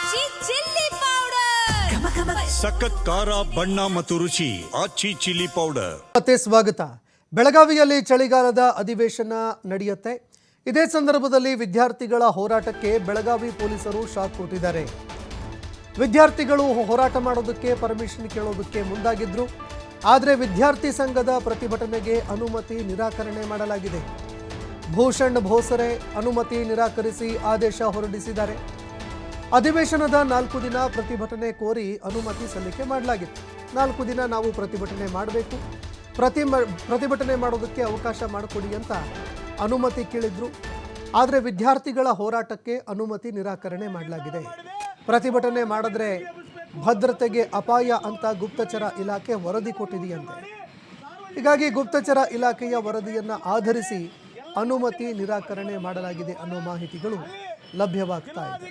ಆಚಿ chilli powder ಸಖತ್ ಖಾರ ಬಣ್ಣ ಮತ್ತು ರುಚಿ ಆಚಿ ಚಿಲ್ಲಿ ಪೌಡರ್. ಮತ್ತೆ ಸ್ವಾಗತ. ಬೆಳಗಾವಿಯಲ್ಲಿ ಚಳಿಗಾಲದ ಅಧಿವೇಶನ ನಡೆಯುತ್ತೆ. ಇದೇ ಸಂದರ್ಭದಲ್ಲಿ ವಿದ್ಯಾರ್ಥಿಗಳ ಹೋರಾಟಕ್ಕೆ ಬೆಳಗಾವಿ ಪೊಲೀಸರು ಶಾಕ್ ಕೊಟ್ಟಿದ್ದಾರೆ. ವಿದ್ಯಾರ್ಥಿಗಳು ಹೋರಾಟ ಮಾಡೋದಕ್ಕೆ ಪರ್ಮಿಷನ್ ಕೇಳೋದಕ್ಕೆ ಮುಂದಾಗಿದ್ರು. ಆದರೆ ವಿದ್ಯಾರ್ಥಿ ಸಂಘದ ಪ್ರತಿಭಟನೆಗೆ ಅನುಮತಿ ನಿರಾಕರಣೆ ಮಾಡಲಾಗಿದೆ. ಭೂಷಣ್ ಭೋಸರೆ ಅನುಮತಿ ನಿರಾಕರಿಸಿ ಆದೇಶ ಹೊರಡಿಸಿದ್ದಾರೆ. ಅಧಿವೇಶನದ 4 ದಿನ ಪ್ರತಿಭಟನೆ ಕೋರಿ ಅನುಮತಿ ಸಲ್ಲಿಕೆ ಮಾಡಲಾಗಿತ್ತು. 4 ದಿನ ನಾವು ಪ್ರತಿಭಟನೆ ಮಾಡಬೇಕು, ಪ್ರತಿಭಟನೆ ಮಾಡೋದಕ್ಕೆ ಅವಕಾಶ ಮಾಡಿಕೊಡಿ ಅಂತ ಅನುಮತಿ ಕೇಳಿದ್ರು. ಆದರೆ ವಿದ್ಯಾರ್ಥಿಗಳ ಹೋರಾಟಕ್ಕೆ ಅನುಮತಿ ನಿರಾಕರಣೆ ಮಾಡಲಾಗಿದೆ. ಪ್ರತಿಭಟನೆ ಮಾಡಿದ್ರೆ ಭದ್ರತೆಗೆ ಅಪಾಯ ಅಂತ ಗುಪ್ತಚರ ಇಲಾಖೆ ವರದಿ ಕೊಟ್ಟಿದೆಯಂತೆ. ಹೀಗಾಗಿ ಗುಪ್ತಚರ ಇಲಾಖೆಯ ವರದಿಯನ್ನು ಆಧರಿಸಿ ಅನುಮತಿ ನಿರಾಕರಣೆ ಮಾಡಲಾಗಿದೆ ಅನ್ನೋ ಮಾಹಿತಿಗಳು ಲಭ್ಯವಾಗ್ತಾ ಇದೆ.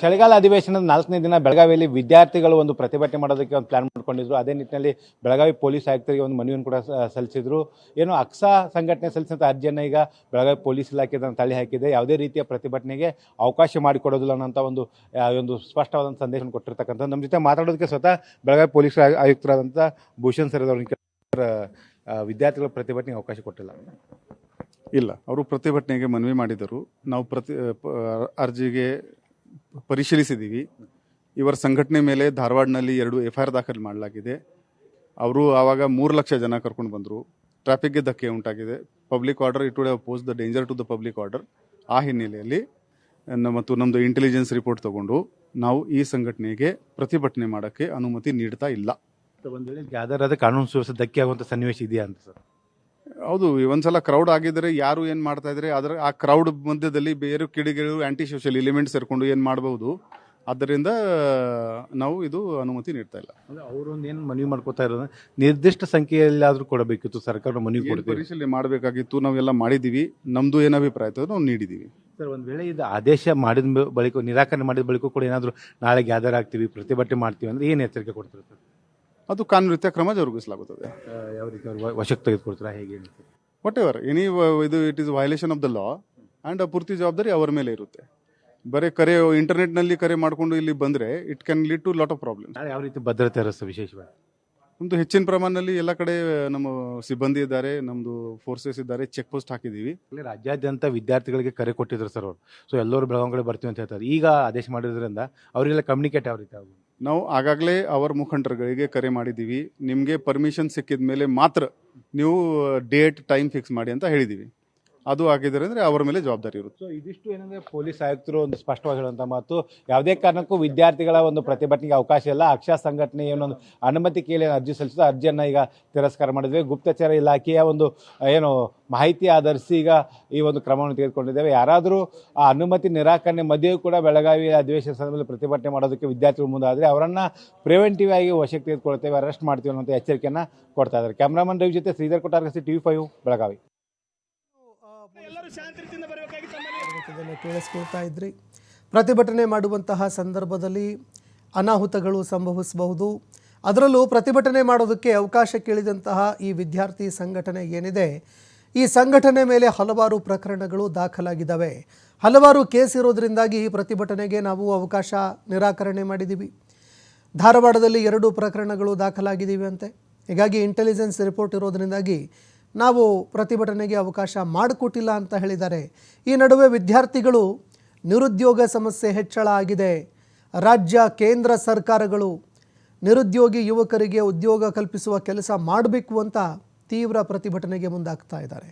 ಚಳಿಗಾಲ ಅಧಿವೇಶನದ 4ನೇ ದಿನ ಬೆಳಗಾವಿಯಲ್ಲಿ ವಿದ್ಯಾರ್ಥಿಗಳು ಒಂದು ಪ್ರತಿಭಟನೆ ಮಾಡೋದಕ್ಕೆ ಒಂದು ಪ್ಲಾನ್ ಮಾಡ್ಕೊಂಡಿದ್ರು. ಅದೇ ನಿಟ್ಟಿನಲ್ಲಿ ಬೆಳಗಾವಿ ಪೊಲೀಸ್ ಆಯುಕ್ತರಿಗೆ ಒಂದು ಮನವಿಯನ್ನು ಕೂಡ ಸಲ್ಲಿಸಿದ್ರು. ಏನು ಅಕ್ಸಾ ಸಂಘಟನೆ ಸಲ್ಲಿಸಿದಂಥ ಅರ್ಜಿಯನ್ನು ಈಗ ಬೆಳಗಾವಿ ಪೊಲೀಸ್ ಇಲಾಖೆ ತಳ್ಳಿ ಹಾಕಿದೆ. ಯಾವುದೇ ರೀತಿಯ ಪ್ರತಿಭಟನೆಗೆ ಅವಕಾಶ ಮಾಡಿಕೊಡೋದಿಲ್ಲ ಅನ್ನೋಂಥ ಒಂದು ಸ್ಪಷ್ಟವಾದಂಥ ಸಂದೇಶ ಕೊಟ್ಟಿರ್ತಕ್ಕಂಥ. ನಮ್ಮ ಜೊತೆ ಮಾತಾಡೋದಕ್ಕೆ ಸ್ವತಃ ಬೆಳಗಾವಿ ಪೊಲೀಸ್ ಆಯುಕ್ತರಾದಂಥ ಭೂಷಣ್ ಸರ್ ವಿದ್ಯಾರ್ಥಿಗಳ ಪ್ರತಿಭಟನೆಗೆ ಅವಕಾಶ ಕೊಟ್ಟಿಲ್ಲ. ಇಲ್ಲ, ಅವರು ಪ್ರತಿಭಟನೆಗೆ ಮನವಿ ಮಾಡಿದರು. ನಾವು ಅರ್ಜಿಗೆ ಪರಿಶೀಲಿಸಿದ್ದೀವಿ. ಇವರ ಸಂಘಟನೆ ಮೇಲೆ ಧಾರವಾಡನಲ್ಲಿ 2 FIR ದಾಖಲು ಮಾಡಲಾಗಿದೆ. ಅವರು ಆವಾಗ 3 ಲಕ್ಷ ಜನ ಕರ್ಕೊಂಡು ಬಂದರು. ಟ್ರಾಫಿಕ್ಗೆ ಧಕ್ಕೆ ಉಂಟಾಗಿದೆ. Public order it would have pose the danger to the public order. ಆ ಹಿನ್ನೆಲೆಯಲ್ಲಿ ಮತ್ತು ನಮ್ಮದು ಇಂಟೆಲಿಜೆನ್ಸ್ ರಿಪೋರ್ಟ್ ತಗೊಂಡು ನಾವು ಈ ಸಂಘಟನೆಗೆ ಪ್ರತಿಭಟನೆ ಮಾಡೋಕ್ಕೆ ಅನುಮತಿ ನೀಡ್ತಾ ಇಲ್ಲ. ಒಂದು ವೇಳೆ ಗ್ಯಾದರ್ ಆದ ಕಾನೂನು ಸುವ್ಯವಸ್ಥೆ ಧಕ್ಕೆ ಆಗುವಂಥ ಸನ್ನಿವೇಶ ಇದೆಯಾ ಅಂತ ಸರ್? ಹೌದು, ಒಂದ್ಸಲ ಕ್ರೌಡ್ ಆಗಿದ್ರೆ ಯಾರು ಏನು ಮಾಡ್ತಾ ಇದ್ರೆ ಆ ಕ್ರೌಡ್ ಮಧ್ಯದಲ್ಲಿ ಬೇರೆ ಕಿಡಿಗಳು ಆಂಟಿ ಸೋಷಿಯಲ್ ಎಲಿಮೆಂಟ್ಸ್ ಸೇರ್ಕೊಂಡು ಏನು ಮಾಡಬಹುದು. ಆದ್ದರಿಂದ ನಾವು ಇದು ಅನುಮತಿ ನೀಡ್ತಾ ಇಲ್ಲ. ಅವರು ಏನು ಮನವಿ ಮಾಡ್ಕೋತಾ ಇರೋದು ನಿರ್ದಿಷ್ಟ ಸಂಖ್ಯೆಯಲ್ಲಾದರೂ ಕೊಡಬೇಕಿತ್ತು, ಸರ್ಕಾರ ಮನವಿ ಕೊಡ್ತೀವಿ, ಪರಿಶೀಲನೆ ಮಾಡಬೇಕಾಗಿತ್ತು. ನಾವೆಲ್ಲ ಮಾಡಿದ್ದೀವಿ. ನಮ್ಮದು ಏನು ಅಭಿಪ್ರಾಯ ಇತ್ತು ನಾವು ನೀಡಿದ್ದೀವಿ. ಸರ್, ಒಂದು ವೇಳೆ ಇದು ಆದೇಶ ಮಾಡಿದ ಬಳಿಕ ನಿರಾಕರಣೆ ಮಾಡಿದ ಬಳಿಕ ಕೂಡ ಏನಾದರೂ ನಾಳೆ ಗ್ಯಾದರ್ ಆಗ್ತೀವಿ, ಪ್ರತಿಭಟನೆ ಮಾಡ್ತೀವಿ ಅಂದ್ರೆ ಏನು ಎಚ್ಚರಿಕೆ ಕೊಡ್ತಾರೆ ಸರ್? ಅದು ಕಾನೂನು ರೀತಿಯ ಕ್ರಮ ಜರುಗಿಸಲಾಗುತ್ತದೆ. ಯಾವ ರೀತಿ ವಶಕ್ಕೆ ತೆಗೆದುಕೊಡ್ತೀರಾ, ಹೇಗೆ? ವಾಟ್ ಎವರ್ ಎನಿ ಇದು it is violation of the law and ಪೂರ್ತಿ ಜವಾಬ್ದಾರಿ ಅವರ ಮೇಲೆ ಇರುತ್ತೆ. ಬರೀ ಇಂಟರ್ನೆಟ್ನಲ್ಲಿ ಕರೆ ಮಾಡಿಕೊಂಡು ಇಲ್ಲಿ ಬಂದರೆ it can lead to lot of problem. ಯಾವ ರೀತಿ ಭದ್ರತೆ ಇರುತ್ತೆ ವಿಶೇಷವಾಗಿ? ನಮ್ಮದು ಹೆಚ್ಚಿನ ಪ್ರಮಾಣದಲ್ಲಿ ಎಲ್ಲ ಕಡೆ ನಮ್ಮ ಸಿಬ್ಬಂದಿ ಇದ್ದಾರೆ, ನಮ್ಮದು ಫೋರ್ಸಸ್ ಇದ್ದಾರೆ, ಚೆಕ್ ಪೋಸ್ಟ್ ಹಾಕಿದ್ದೀವಿ. ರಾಜ್ಯಾದ್ಯಂತ ವಿದ್ಯಾರ್ಥಿಗಳಿಗೆ ಕರೆ ಕೊಟ್ಟಿದ್ರು ಸರ್ ಅವರು. ಸೊ ಎಲ್ಲರೂ ಬೆಳಗಾವಿ ಕಡೆ ಬರ್ತೀವಿ ಅಂತ ಹೇಳ್ತಾರೆ. ಈಗ ಆದೇಶ ಮಾಡಿದ್ರಿಂದ ಅವರಿಗೆಲ್ಲ ಕಮ್ಯುನಿಕೇಟ್ ಯಾವ ರೀತಿ ಆಗುತ್ತೆ? ನಾವು ಆಗಾಗಲೇ ಅವರ ಮುಖಂಡರುಗಳಿಗೆ ಕರೆ ಮಾಡಿದ್ದೀವಿ. ನಿಮಗೆ ಪರ್ಮಿಷನ್ ಸಿಕ್ಕಿದ ಮೇಲೆ ಮಾತ್ರ ನೀವು ಡೇಟ್ ಟೈಮ್ ಫಿಕ್ಸ್ ಮಾಡಿ ಅಂತ ಹೇಳಿದ್ದೀವಿ. ಅದು ಆಗಿದ್ರೆ ಅಂದರೆ ಅವರ ಮೇಲೆ ಜವಾಬ್ದಾರಿ ಇರುತ್ತೆ. ಸೊ ಇದಿಷ್ಟು ಏನಂದರೆ ಪೊಲೀಸ್ ಆಯುಕ್ತರು ಒಂದು ಸ್ಪಷ್ಟವಾಗಿ ಹೇಳುವಂಥ ಮಾತು, ಯಾವುದೇ ಕಾರಣಕ್ಕೂ ವಿದ್ಯಾರ್ಥಿಗಳ ಒಂದು ಪ್ರತಿಭಟನೆಗೆ ಅವಕಾಶ ಇಲ್ಲ. ಅಕ್ಷಾ ಸಂಘಟನೆ ಏನೊಂದು ಅನುಮತಿ ಕೇಳಿ ಅರ್ಜಿ ಸಲ್ಲಿಸಿದ ಅರ್ಜಿಯನ್ನು ಈಗ ತಿರಸ್ಕಾರ ಮಾಡಿದ್ವಿ. ಗುಪ್ತಚರ ಇಲಾಖೆಯ ಒಂದು ಮಾಹಿತಿ ಆಧರಿಸಿ ಈಗ ಈ ಒಂದು ಕ್ರಮವನ್ನು ತೆಗೆದುಕೊಂಡಿದ್ದೇವೆ. ಯಾರಾದರೂ ಆ ಅನುಮತಿ ನಿರಾಕರಣೆ ಮಧ್ಯೆಯೂ ಕೂಡ ಬೆಳಗಾವಿ ಅಧಿವೇಶನ ಸಂದರ್ಭದಲ್ಲಿ ಪ್ರತಿಭಟನೆ ಮಾಡೋದಕ್ಕೆ ವಿದ್ಯಾರ್ಥಿಗಳು ಮುಂದಾದರೆ ಅವರನ್ನು ಪ್ರಿವೆಂಟಿವ್ ಆಗಿ ವಶಕ್ಕೆ ತೆಗೆದುಕೊಳ್ತೇವೆ, ಅರೆಸ್ಟ್ ಮಾಡ್ತೀವಿ ಅನ್ನೋಂಥ ಎಚ್ಚರಿಕೆಯನ್ನು ಕೊಡ್ತಾ ಇದ್ದಾರೆ. ಕ್ಯಾಮ್ರಾಮನ್ ರವಿ ಜೊತೆ ಶ್ರೀಧರ್ ಕೊಟ್ಟಾರ್ಗಸಿ, TV5 ಬೆಳಗಾವಿ. ಕೇಳಿಸ್ಕೊಳ್ತಾ ಇದ್ರಿ. ಪ್ರತಿಭಟನೆ ಮಾಡುವಂತಹ ಸಂದರ್ಭದಲ್ಲಿ ಅನಾಹುತಗಳು ಸಂಭವಿಸಬಹುದು. ಅದರಲ್ಲೂ ಪ್ರತಿಭಟನೆ ಮಾಡೋದಕ್ಕೆ ಅವಕಾಶ ಕೇಳಿದಂತಹ ಈ ವಿದ್ಯಾರ್ಥಿ ಸಂಘಟನೆ ಏನಿದೆ, ಈ ಸಂಘಟನೆ ಮೇಲೆ ಹಲವಾರು ಪ್ರಕರಣಗಳು ದಾಖಲಾಗಿದ್ದಾವೆ. ಹಲವಾರು ಕೇಸ್ ಇರೋದ್ರಿಂದಾಗಿ ಈ ಪ್ರತಿಭಟನೆಗೆ ನಾವು ಅವಕಾಶ ನಿರಾಕರಣೆ ಮಾಡಿದ್ದೀವಿ. ಧಾರವಾಡದಲ್ಲಿ 2 ಪ್ರಕರಣಗಳು ದಾಖಲಾಗಿದ್ದೀವಿ ಅಂತೆ. ಹೀಗಾಗಿ ಇಂಟೆಲಿಜೆನ್ಸ್ ರಿಪೋರ್ಟ್ ಇರೋದ್ರಿಂದಾಗಿ ನಾವು ಪ್ರತಿಭಟನೆಗೆ ಅವಕಾಶ ಮಾಡಿಕೊಟ್ಟಿಲ್ಲ ಅಂತ ಹೇಳಿದ್ದಾರೆ. ಈ ನಡುವೆ ವಿದ್ಯಾರ್ಥಿಗಳು ನಿರುದ್ಯೋಗ ಸಮಸ್ಯೆ ಹೆಚ್ಚಳ ಆಗಿದೆ. ರಾಜ್ಯ ಕೇಂದ್ರ ಸರ್ಕಾರಗಳು ನಿರುದ್ಯೋಗಿ ಯುವಕರಿಗೆ ಉದ್ಯೋಗ ಕಲ್ಪಿಸುವ ಕೆಲಸ ಮಾಡಬೇಕು ಅಂತ ತೀವ್ರ ಪ್ರತಿಭಟನೆಗೆ ಮುಂದಾಗ್ತಾ ಇದ್ದಾರೆ.